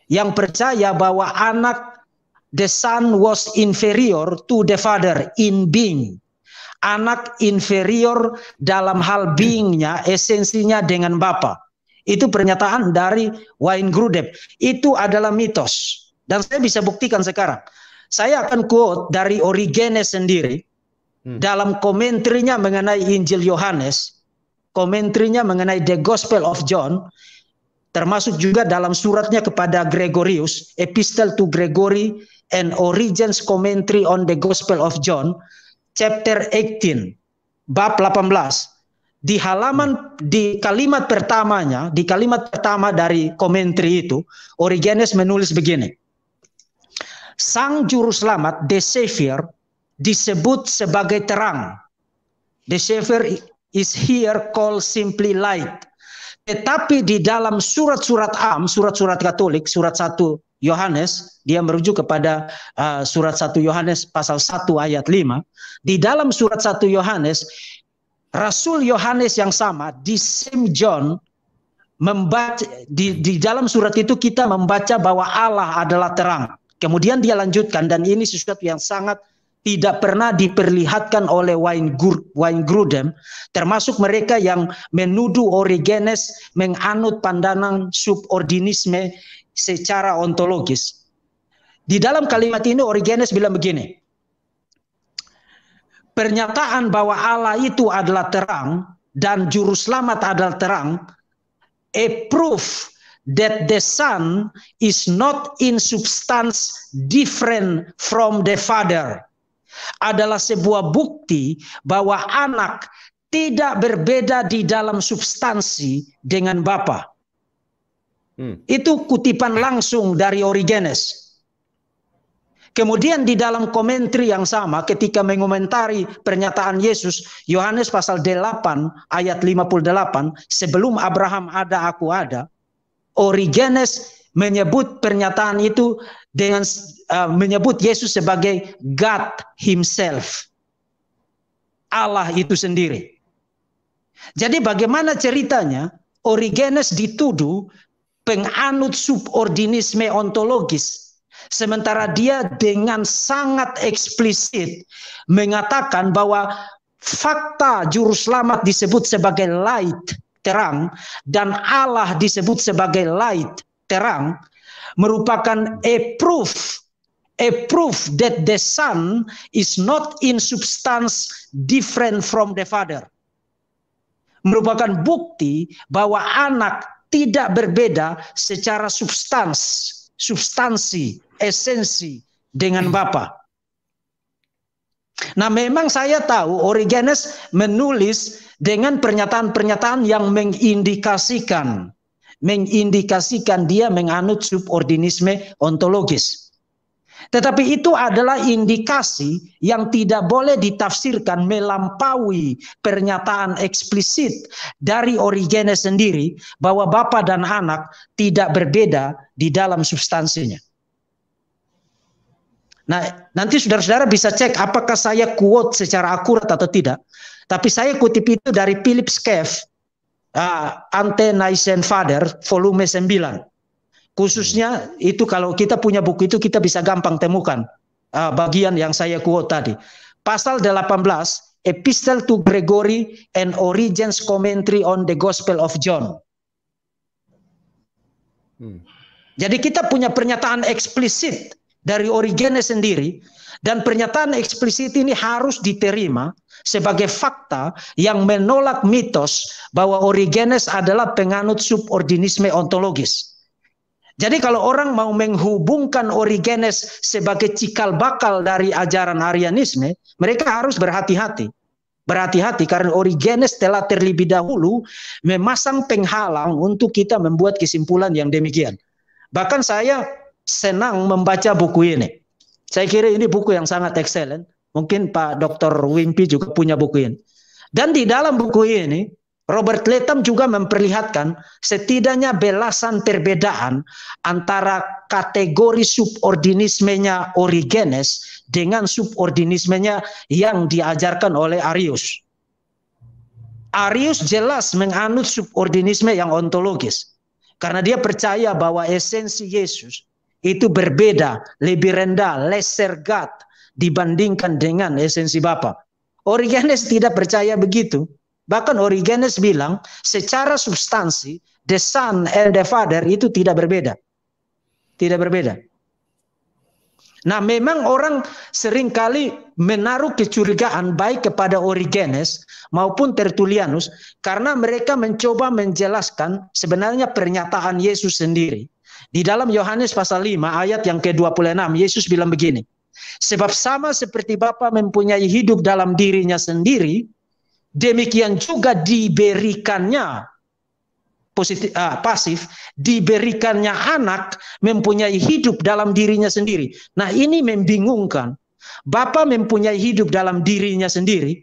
yang percaya bahwa anak, the son was inferior to the father in being. Anak inferior dalam hal beingnya, esensinya dengan Bapa. Itu pernyataan dari Weingrudem. Itu adalah mitos. Dan saya bisa buktikan sekarang. Saya akan quote dari Origenes sendiri dalam komentrinya mengenai Injil Yohanes, komentrinya mengenai The Gospel of John, termasuk juga dalam suratnya kepada Gregorius, Epistle to Gregory and Origen's Commentary on the Gospel of John, chapter 18, bab 18. Di kalimat pertamanya, di kalimat pertama dari komentari itu, Origenes menulis begini. Sang Juru Selamat, the Savior, disebut sebagai terang. The Savior is here called simply light. Tetapi di dalam surat-surat surat-surat Katolik, surat 1 Yohanes, dia merujuk kepada surat 1 Yohanes pasal 1 ayat 5. Di dalam surat 1 Yohanes, Rasul Yohanes yang sama, di same John, membaca di dalam surat itu kita membaca bahwa Allah adalah terang. Kemudian dia lanjutkan, dan ini sesuatu yang sangat tidak pernah diperlihatkan oleh Weingrudem, termasuk mereka yang menuduh Origenes menganut pandangan subordinisme secara ontologis. Di dalam kalimat ini Origenes bilang begini, pernyataan bahwa Allah itu adalah terang dan Juru Selamat adalah terang, a proof that the Son is not in substance different from the Father, adalah sebuah bukti bahwa anak tidak berbeda di dalam substansi dengan Bapa. Itu kutipan langsung dari Origenes. Kemudian di dalam komentar yang sama ketika mengomentari pernyataan Yesus, Yohanes pasal 8 ayat 58, sebelum Abraham ada aku ada, Origenes menyebut pernyataan itu dengan menyebut Yesus sebagai God himself. Allah itu sendiri. Jadi bagaimana ceritanya Origenes dituduh penganut subordinisme ontologis, sementara dia dengan sangat eksplisit mengatakan bahwa fakta juru selamat disebut sebagai light, terang, dan Allah disebut sebagai light, terang, merupakan a proof that the Son is not in substance different from the Father. Merupakan bukti bahwa anak tidak berbeda secara substansi, esensi dengan Bapa. Nah, memang saya tahu Origenes menulis dengan pernyataan-pernyataan yang mengindikasikan dia menganut subordinisme ontologis. Tetapi itu adalah indikasi yang tidak boleh ditafsirkan melampaui pernyataan eksplisit dari Origenes sendiri bahwa Bapa dan Anak tidak berbeda di dalam substansinya. Nah, nanti saudara-saudara bisa cek apakah saya quote secara akurat atau tidak. Tapi saya kutip itu dari Philip Schaff, Ante-Nicene Father, volume 9. Khususnya itu kalau kita punya buku itu kita bisa gampang temukan bagian yang saya quote tadi. Pasal 18, Epistle to Gregory and Origen's Commentary on the Gospel of John. Jadi kita punya pernyataan eksplisit dari Origenes sendiri, dan pernyataan eksplisit ini harus diterima sebagai fakta yang menolak mitos bahwa Origenes adalah penganut subordinisme ontologis. Jadi kalau orang mau menghubungkan Origenes sebagai cikal bakal dari ajaran Arianisme, mereka harus berhati-hati. Berhati-hati karena Origenes telah terlebih dahulu memasang penghalang untuk kita membuat kesimpulan yang demikian. Bahkan saya senang membaca buku ini. Saya kira ini buku yang sangat excellent. Mungkin Pak Dr. Wimpy juga punya buku ini. Dan di dalam buku ini, Robert Latham juga memperlihatkan setidaknya belasan perbedaan antara kategori subordinismenya Origenes dengan subordinismenya yang diajarkan oleh Arius. Arius jelas menganut subordinisme yang ontologis. Karena dia percaya bahwa esensi Yesus itu berbeda, lebih rendah, lesser God dibandingkan dengan esensi Bapa. Origenes tidak percaya begitu. Bahkan Origenes bilang secara substansi the Son and the Father itu tidak berbeda. Tidak berbeda. Nah, memang orang seringkali menaruh kecurigaan baik kepada Origenes maupun Tertullianus karena mereka mencoba menjelaskan sebenarnya pernyataan Yesus sendiri. Di dalam Yohanes pasal 5 ayat yang ke-26 Yesus bilang begini, sebab sama seperti Bapa mempunyai hidup dalam dirinya sendiri, demikian juga diberikannya pasif, diberikannya anak mempunyai hidup dalam dirinya sendiri. Nah, ini membingungkan. Bapa mempunyai hidup dalam dirinya sendiri,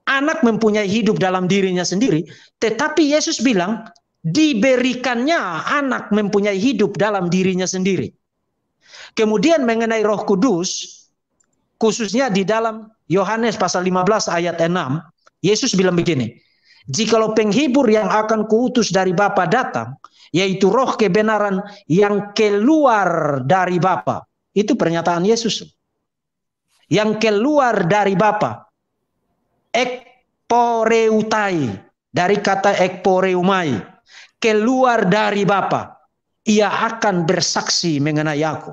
anak mempunyai hidup dalam dirinya sendiri, tetapi Yesus bilang diberikannya anak mempunyai hidup dalam dirinya sendiri. Kemudian mengenai Roh Kudus, khususnya di dalam Yohanes pasal 15 ayat 6, Yesus bilang begini, jikalau penghibur yang akan kuutus dari Bapa datang, yaitu roh kebenaran yang keluar dari Bapa. Itu pernyataan Yesus. Yang keluar dari Bapa. Ekporeutai, dari kata ekporeumai. Keluar dari Bapa. Ia akan bersaksi mengenai aku.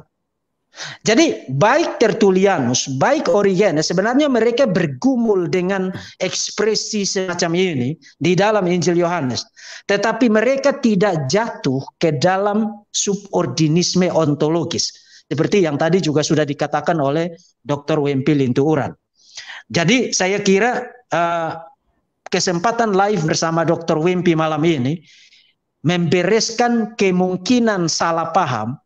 Jadi baik Tertullianus, baik Origenes, sebenarnya mereka bergumul dengan ekspresi semacam ini di dalam Injil Yohanes. Tetapi mereka tidak jatuh ke dalam subordinisme ontologis. Seperti yang tadi juga sudah dikatakan oleh Dr. Wempi Lintuuran. Jadi saya kira kesempatan live bersama Dr. Wempi malam ini membereskan kemungkinan salah paham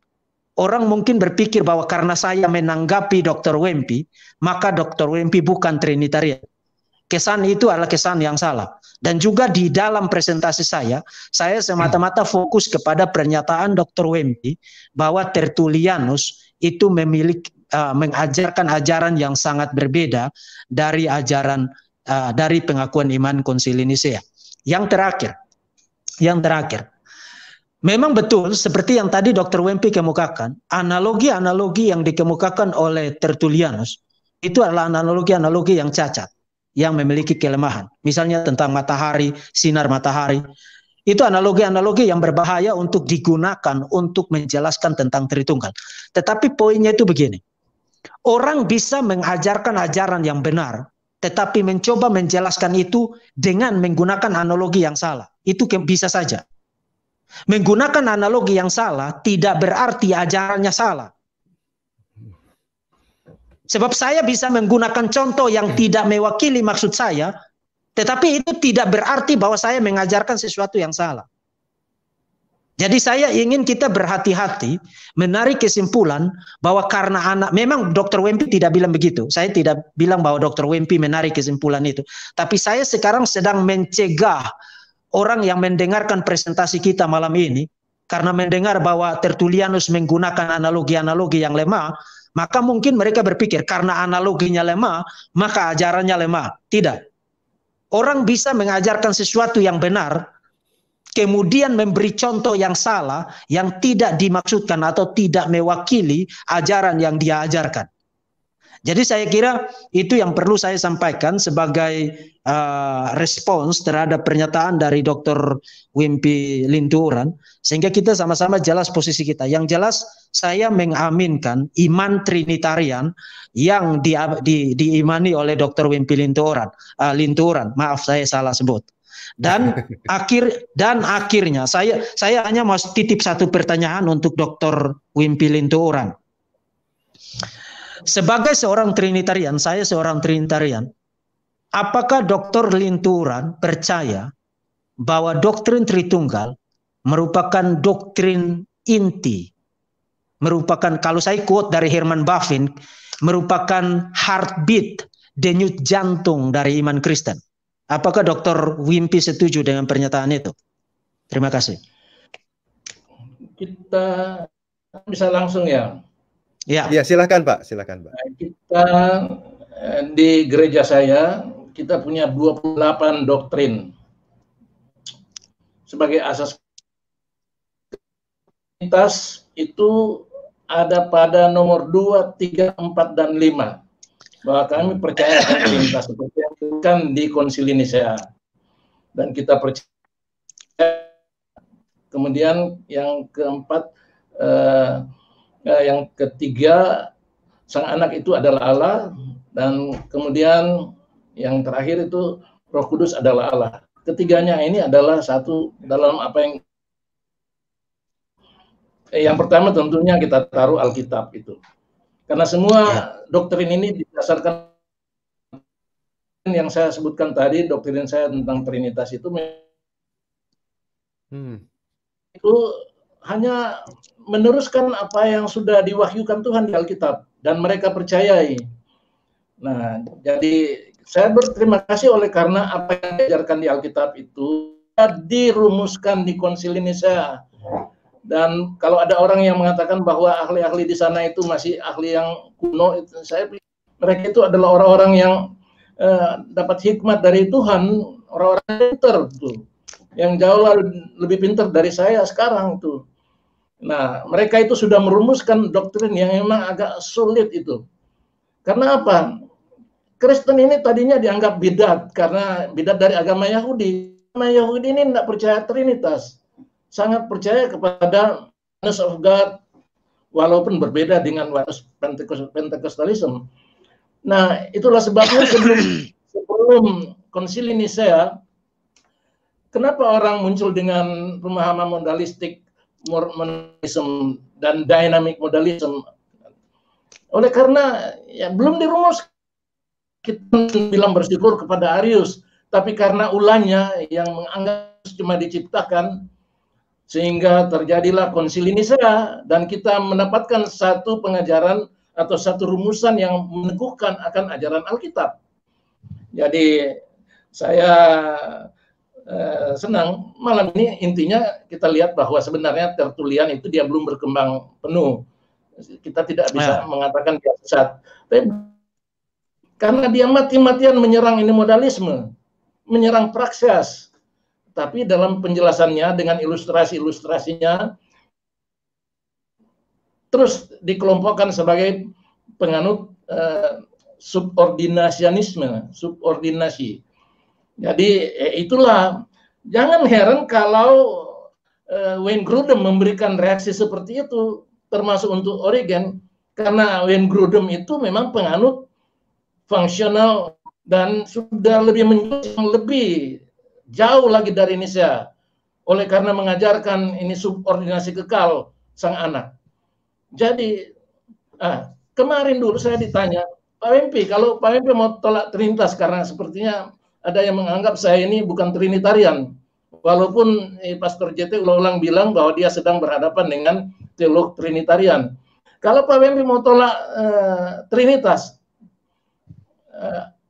orang mungkin berpikir bahwa karena saya menanggapi Dr. Wempi, maka Dr. Wempi bukan Trinitarian. Kesan itu adalah kesan yang salah. Dan juga di dalam presentasi saya semata-mata fokus kepada pernyataan Dr. Wempi bahwa Tertullianus itu memiliki mengajarkan ajaran yang sangat berbeda dari ajaran dari pengakuan iman Konsili Nisea. Yang terakhir, memang betul seperti yang tadi Dr. Wempi kemukakan, analogi-analogi yang dikemukakan oleh Tertullianus itu adalah analogi-analogi yang cacat, yang memiliki kelemahan. Misalnya tentang matahari, sinar matahari. Itu analogi-analogi yang berbahaya untuk digunakan untuk menjelaskan tentang Tritunggal. Tetapi poinnya itu begini. Orang bisa mengajarkan ajaran yang benar, tetapi mencoba menjelaskan itu dengan menggunakan analogi yang salah. Itu bisa saja. Menggunakan analogi yang salah tidak berarti ajarannya salah. Sebab saya bisa menggunakan contoh yang tidak mewakili maksud saya, tetapi itu tidak berarti bahwa saya mengajarkan sesuatu yang salah. Jadi saya ingin kita berhati-hati menarik kesimpulan bahwa karena memang Dr. Wempi tidak bilang begitu. Saya tidak bilang bahwa Dr. Wempi menarik kesimpulan itu. Tapi saya sekarang sedang mencegah orang yang mendengarkan presentasi kita malam ini, karena mendengar bahwa Tertullianus menggunakan analogi-analogi yang lemah, maka mungkin mereka berpikir karena analoginya lemah, maka ajarannya lemah. Tidak. Orang bisa mengajarkan sesuatu yang benar, kemudian memberi contoh yang salah, yang tidak dimaksudkan atau tidak mewakili ajaran yang dia ajarkan. Jadi saya kira itu yang perlu saya sampaikan sebagai respons terhadap pernyataan dari Dr. Wempi Lintuuran, sehingga kita sama-sama jelas posisi kita. Yang jelas saya mengaminkan iman Trinitarian yang diimani oleh Dr. Wempi Lintuuran. Maaf saya salah sebut. Dan akhirnya saya hanya mau titip satu pertanyaan untuk Dr. Wempi Lintuuran. Sebagai seorang Trinitarian, saya seorang Trinitarian, apakah Dr. Lintuuran percaya bahwa doktrin Tritunggal merupakan doktrin inti, merupakan, kalau saya quote dari Herman Bavinck, merupakan heartbeat, denyut jantung dari iman Kristen? Apakah Dr. Wempi setuju dengan pernyataan itu? Terima kasih. Kita bisa langsung ya. Ya, silakan Pak, silakan Pak. Kita di gereja saya, kita punya 28 doktrin sebagai asas. Trinitas itu ada pada nomor 2, 3, 4, dan 5. Bahwa kami percaya pada Trinitas seperti yang disebutkan di Konsili Nisea. Dan kita percaya. Kemudian yang keempat, yang ketiga, Sang Anak itu adalah Allah, dan kemudian yang terakhir itu Roh Kudus adalah Allah. Ketiganya ini adalah satu dalam apa yang pertama tentunya kita taruh Alkitab itu. Karena semua doktrin ini didasarkan yang saya sebutkan tadi, doktrin saya tentang Trinitas itu itu hanya meneruskan apa yang sudah diwahyukan Tuhan di Alkitab dan mereka percayai. Nah, jadi saya berterima kasih oleh karena apa yang diajarkan di Alkitab itu dirumuskan di Konsili Nisea. Dan kalau ada orang yang mengatakan bahwa ahli-ahli di sana itu masih ahli yang kuno, itu mereka itu adalah orang-orang yang dapat hikmat dari Tuhan, orang-orang pintar tuh, yang jauh lebih pintar dari saya sekarang tuh. Nah, mereka itu sudah merumuskan doktrin yang memang agak sulit itu. Karena apa? Kristen ini tadinya dianggap bidat, karena bidat dari agama Yahudi. Agama Yahudi ini tidak percaya Trinitas. Sangat percaya kepada oneness of God, walaupun berbeda dengan oneness Pentecostalism. Nah, itulah sebabnya sebelum Konsili Nisea, kenapa orang muncul dengan pemahaman modalistik, Mormonism dan dynamic modalism? Oleh karena ya belum dirumus. Kita bilang bersyukur kepada Arius, tapi karena ulahnya yang menganggap cuma diciptakan, sehingga terjadilah Konsili Nisea dan kita mendapatkan satu pengajaran atau satu rumusan yang meneguhkan akan ajaran Alkitab. Jadi saya senang malam ini intinya kita lihat bahwa sebenarnya Tertullian itu dia belum berkembang penuh. Kita tidak bisa mengatakan dia sesat. Tapi karena dia mati-matian menyerang ini modalisme, menyerang Praksias. Tapi dalam penjelasannya dengan ilustrasi-ilustrasinya terus dikelompokkan sebagai penganut subordinasi. Jadi itulah, jangan heran kalau Wayne Grudem memberikan reaksi seperti itu, termasuk untuk Origen, karena Wayne Grudem itu memang penganut fungsional dan sudah lebih jauh lagi dari Nisea, oleh karena mengajarkan ini subordinasi kekal sang anak. Jadi kemarin dulu saya ditanya, Pak Wempi, kalau Pak Wempi mau tolak Trinitas, karena sepertinya ada yang menganggap saya ini bukan Trinitarian, walaupun Pastor JT ulang-ulang bilang bahwa dia sedang berhadapan dengan teolog Trinitarian. Kalau Pak Wempi mau tolak Trinitas,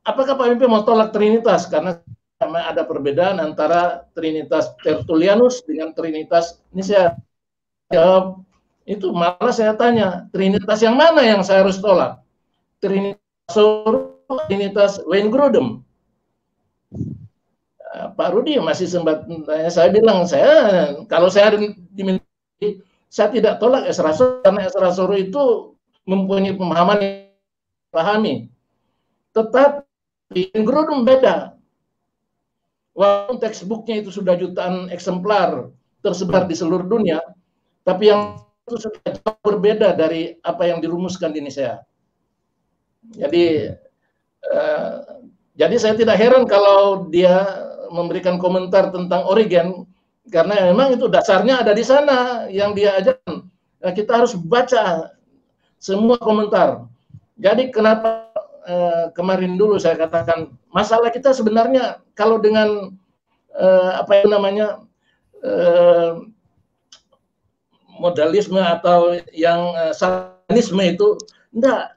apakah Pak Wempi mau tolak Trinitas? Karena ada perbedaan antara Trinitas Tertullianus dengan Trinitas Nisea. Jawab, itu malah saya tanya, Trinitas yang mana yang saya harus tolak? Trinitas Wayne Grudem. Pak Rudi masih sempat tanya, saya bilang, kalau saya diminta, saya tidak tolak Ezra Soru, karena Ezra Soru itu mempunyai pemahaman yang pahami. Tetapi Grudem beda. Walaupun textbooknya itu sudah jutaan eksemplar tersebar di seluruh dunia, tapi yang itu sudah jauh berbeda dari apa yang dirumuskan di Nisea. Jadi saya tidak heran kalau dia memberikan komentar tentang Origen, karena memang itu dasarnya ada di sana yang dia ajarkan. Nah, kita harus baca semua komentar. Jadi kenapa kemarin dulu saya katakan masalah kita sebenarnya kalau dengan modalisme atau yang satanisme itu enggak.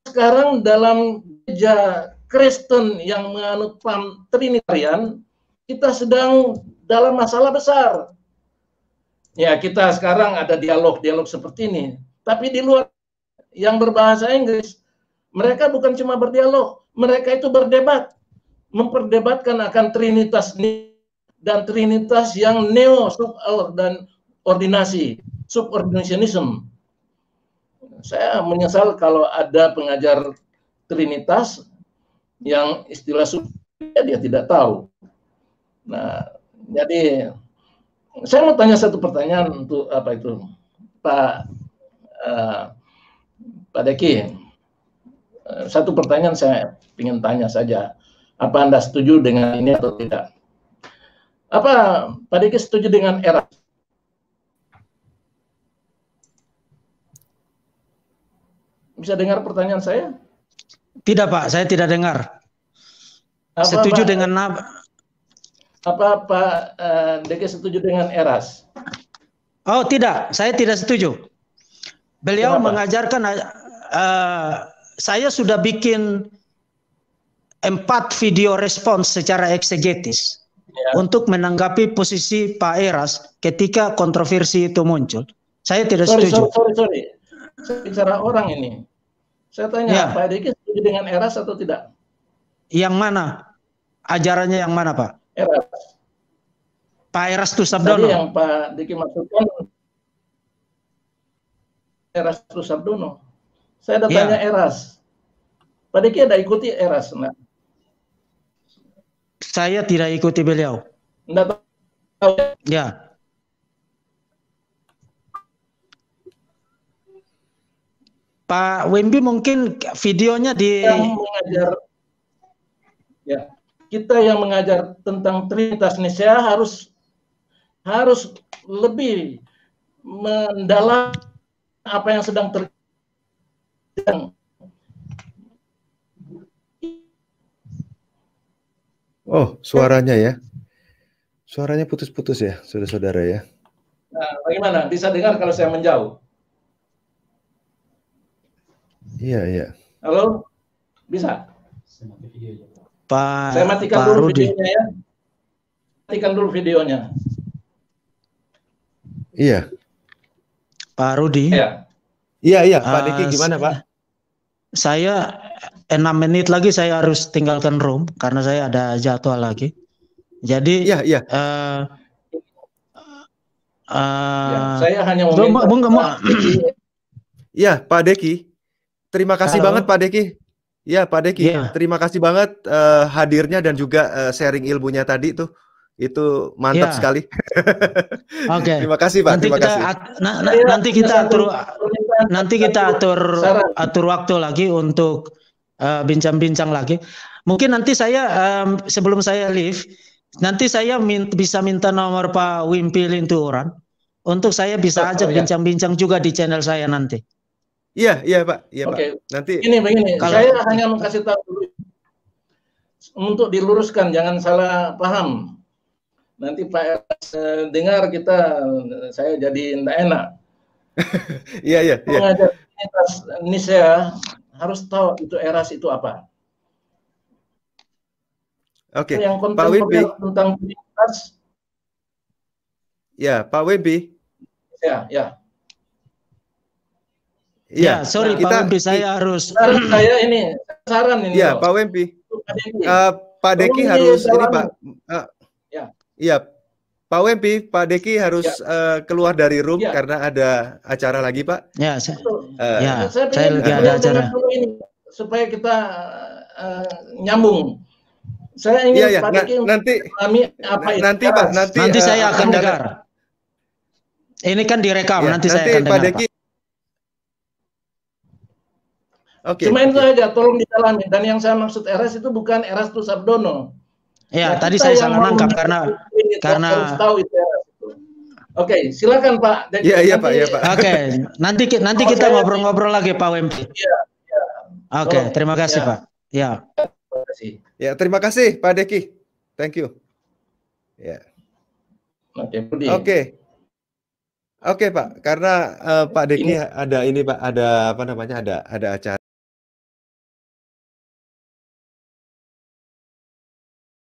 Sekarang dalam gereja Kristen yang menganut paham Trinitarian, kita sedang dalam masalah besar. Ya, kita sekarang ada dialog-dialog seperti ini, tapi di luar yang berbahasa Inggris, mereka bukan cuma berdialog, mereka itu berdebat, memperdebatkan akan Trinitas dan Trinitas yang neo dan ordinasi, subordinationism. Saya menyesal kalau ada pengajar Trinitas yang istilah dia tidak tahu. Nah, jadi saya mau tanya satu pertanyaan untuk Pak Deki. Satu pertanyaan saya ingin tanya saja. Apa Anda setuju dengan ini atau tidak? Apa Pak Deki setuju dengan Eras? Bisa dengar pertanyaan saya? Tidak, Pak, saya tidak dengar. Setuju dengan apa Pak Deki setuju dengan Eras? Oh, tidak, saya tidak setuju. Beliau mengajarkan saya sudah bikin 4 video respons secara eksegetis untuk menanggapi posisi Pak Eras ketika kontroversi itu muncul. Saya tidak setuju. Sorry. Saya bicara orang ini. Saya tanya, Pak Deki setuju dengan Eras atau tidak? Yang mana? Ajarannya yang mana, Pak? Eras. Pak Erastus Sabdono. Tadi yang Pak Deki maksudkan Erastus Sabdono. Saya ada tanya Eras. Pak Deki ada ikuti Eras? Enggak? Saya tidak ikuti beliau. Enggak tahu. Ya. Pak Wembi mungkin videonya kita yang mengajar tentang Trinitas Nisea harus lebih mendalam apa yang sedang terjadi. Oh, suaranya ya. Suaranya putus-putus ya, saudara-saudara ya. Nah, bagaimana? Bisa dengar kalau saya menjauh? Iya, iya. Halo? Bisa? Pak Saya matikan Pak dulu Rudi. videonya ya. Matikan dulu videonya. Iya. Pak Rudi. Ya. Iya, iya, Pak Diki gimana, Pak? Saya 6 menit lagi saya harus tinggalkan room karena saya ada jadwal lagi. Jadi Iya, iya. Ya, saya hanya meminta Iya, Pak Deki. Terima kasih Halo. banget Pak Deki. Ya, Pak Deki. Iya. Terima kasih banget hadirnya dan juga sharing ilmunya tadi tuh. Itu mantap Iya. sekali. Oke. Terima kasih Pak. Nanti Terima kita kasih. nanti kita atur waktu lagi untuk bincang-bincang lagi. Mungkin nanti saya sebelum saya leave, nanti saya bisa minta nomor Pak Wimpi Linturan untuk saya bisa ajak bincang-bincang juga di channel saya nanti. Iya, iya Pak. Iya Pak. Oke. Nanti Begini. Saya hanya mau kasih tahu dulu untuk diluruskan, jangan salah paham. Nanti Pak dengar saya jadi tidak enak. Iya, iya, iya. Mengajar Indonesia harus tahu itu eras itu apa. Oke. Yang Pak Wimpi tentang prioritas. Ya, Pak Wimpi. Ya. Iya, sorry Pak Wimpi, saya harus. Saya ini saran ini. Iya, Pak Wimpi. Pak Deki harus ini Pak. Iya, Pak Wimpi, Pak Deki harus keluar dari room karena ada acara lagi Pak. Ya, saya lagi ada acara. Ini, supaya kita nyambung. Saya ingin Pak Deki nanti Pak, nanti saya akan dengar. Ini kan direkam, nanti saya akan dengar. Pak Deki. Cuma itu aja, tolong didalami. Dan yang saya maksud Eras itu bukan Erastus Sabdono. Ya, tadi saya salah nangkap karena harus tahu itu Eras itu. Oke, silakan Pak. Iya Pak, iya Pak. Oke, nanti kita ngobrol-ngobrol lagi Pak Wimpi. Iya. Oke, terima kasih Pak. Ya. Ya, terima kasih Pak Deki. Thank you. Ya. Oke Pak, karena Pak Deki ada ini Pak, ada apa namanya, ada acara.